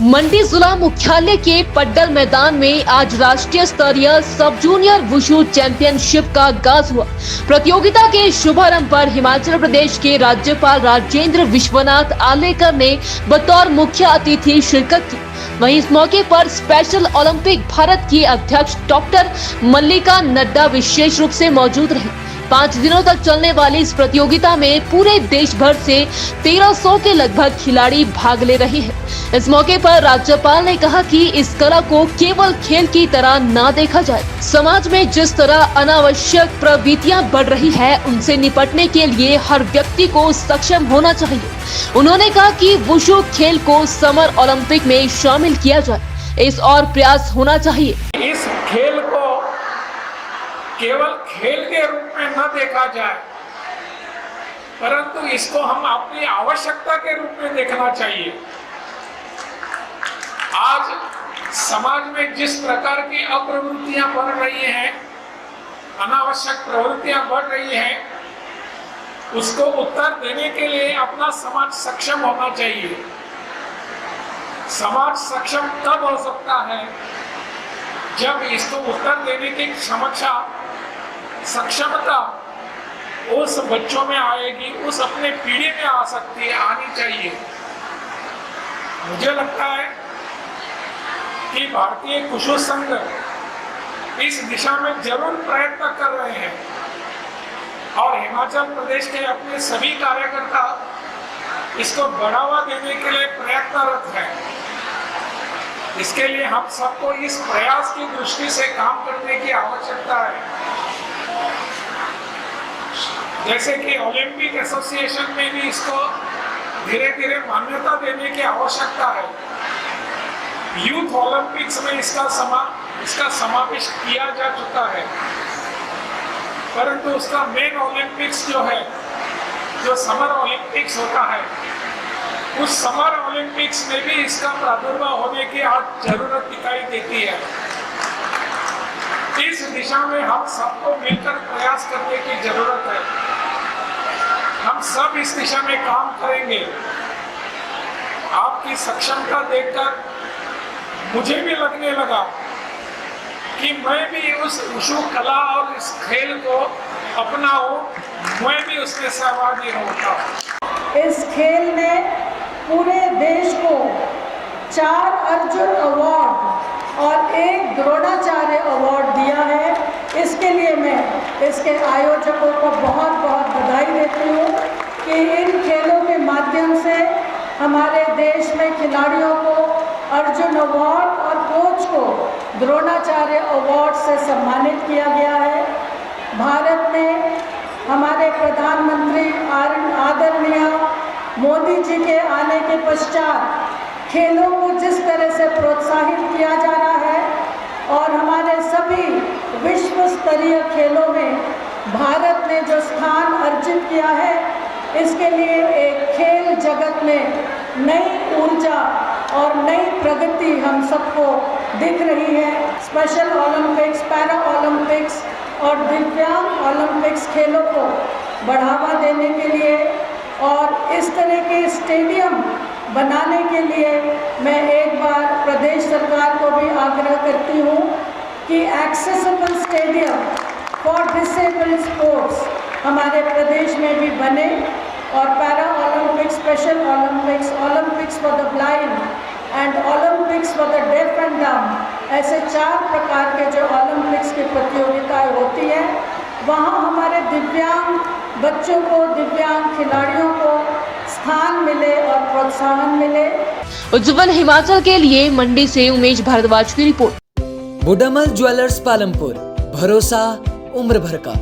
मंडी जिला मुख्यालय के पड्डल मैदान में आज राष्ट्रीय स्तरीय सब जूनियर वुशु चैंपियनशिप का आगाज हुआ। प्रतियोगिता के शुभारंभ पर हिमाचल प्रदेश के राज्यपाल राजेंद्र विश्वनाथ आलेकर ने बतौर मुख्य अतिथि शिरकत की। वहीं इस मौके पर स्पेशल ओलंपिक भारत की अध्यक्ष डॉक्टर मल्लिका नड्डा विशेष रूप से मौजूद रहे। 5 दिनों तक चलने वाली इस प्रतियोगिता में पूरे देश भर से 1300 के लगभग खिलाड़ी भाग ले रहे हैं। इस मौके पर राज्यपाल ने कहा कि इस कला को केवल खेल की तरह ना देखा जाए। समाज में जिस तरह अनावश्यक प्रवृत्तियां बढ़ रही है, उनसे निपटने के लिए हर व्यक्ति को सक्षम होना चाहिए। उन्होंने कहा कि वुशु खेल को समर ओलंपिक में शामिल किया जाए, इस और प्रयास होना चाहिए। इस खेल को केवल खेल के रूप में न देखा जाए, परंतु इसको हम अपनी आवश्यकता के रूप में देखना चाहिए। आज समाज में जिस प्रकार की अप्रवृत्तियां बढ़ रही हैं, अनावश्यक प्रवृत्तियां बढ़ रही हैं, उसको उत्तर देने के लिए अपना समाज सक्षम होना चाहिए। समाज सक्षम तब हो सकता है जब इसको उत्तर देने की सक्षमता उस बच्चों में आएगी, उस अपने पीढ़ी में आनी चाहिए। मुझे लगता है कि भारतीय वुशु संघ इस दिशा में जरूर प्रयत्न कर रहे हैं और हिमाचल प्रदेश के अपने सभी कार्यकर्ता इसको बढ़ावा देने के लिए प्रयत्नरत हैं। इसके लिए हम सबको इस प्रयास की दृष्टि से काम करने की आवश्यकता है। जैसे कि ओलंपिक एसोसिएशन में भी इसको धीरे धीरे मान्यता देने की आवश्यकता है। यूथ ओलंपिक्स में इसका समावेश किया जा चुका है, परंतु उसका मेन ओलंपिक्स जो समर ओलंपिक्स होता है, उस समर ओलंपिक्स में भी इसका प्रादुर्भाव होने की आज जरूरत दिखाई देती है। इस दिशा में हम सबको मिलकर प्रयास करने की जरूरत है। हम सब इस दिशा में काम करेंगे। आपकी सक्षमता देखकर मुझे भी लगने लगा कि मैं भी उस वुशु कला और इस खेल को अपनाऊं, मैं भी उसमें सहभागी होता। इस खेल ने पूरे देश को 4 अर्जुन अवार्ड और 1 द्रोणाचार्य अवार्ड दिया है। इसके लिए मैं इसके आयोजकों को बहुत बहुत बधाई देती हूँ कि इन खेलों के माध्यम से हमारे देश में खिलाड़ियों को अर्जुन अवार्ड और कोच को द्रोणाचार्य अवार्ड से सम्मानित किया गया है। भारत में हमारे प्रधानमंत्री आदरणीय मोदी जी के आने के पश्चात खेलों को जिस तरह से प्रोत्साहित किया जा रहा है और हमारे सभी विश्व स्तरीय खेलों में भारत ने जो स्थान अर्जित किया है, इसके लिए एक खेल जगत में नई ऊर्जा और नई प्रगति हम सबको दिख रही है। स्पेशल ओलंपिक्स, पैरा ओलंपिक्स और दिव्यांग ओलंपिक्स खेलों को बढ़ावा देने के लिए और इस तरह के स्टेडियम बनाने के लिए मैं एक बार प्रदेश सरकार को भी आग्रह करती हूँ कि accessible stadium for disabled sports हमारे प्रदेश में भी बने और para Olympics, special Olympics, Olympics for the blind and Olympics for the deaf and डम, ऐसे 4 प्रकार के जो ओलंपिक्स की प्रतियोगिताएं होती हैं, वहाँ हमारे दिव्यांग बच्चों को, दिव्यांग खिलाड़ियों को स्थान मिले और प्रोत्साहन मिले। उज्जवल हिमाचल के लिए मंडी से उमेश भारद्वाज की रिपोर्ट। बुडामल ज्वेलर्स पालमपुर, भरोसा उम्र भर का।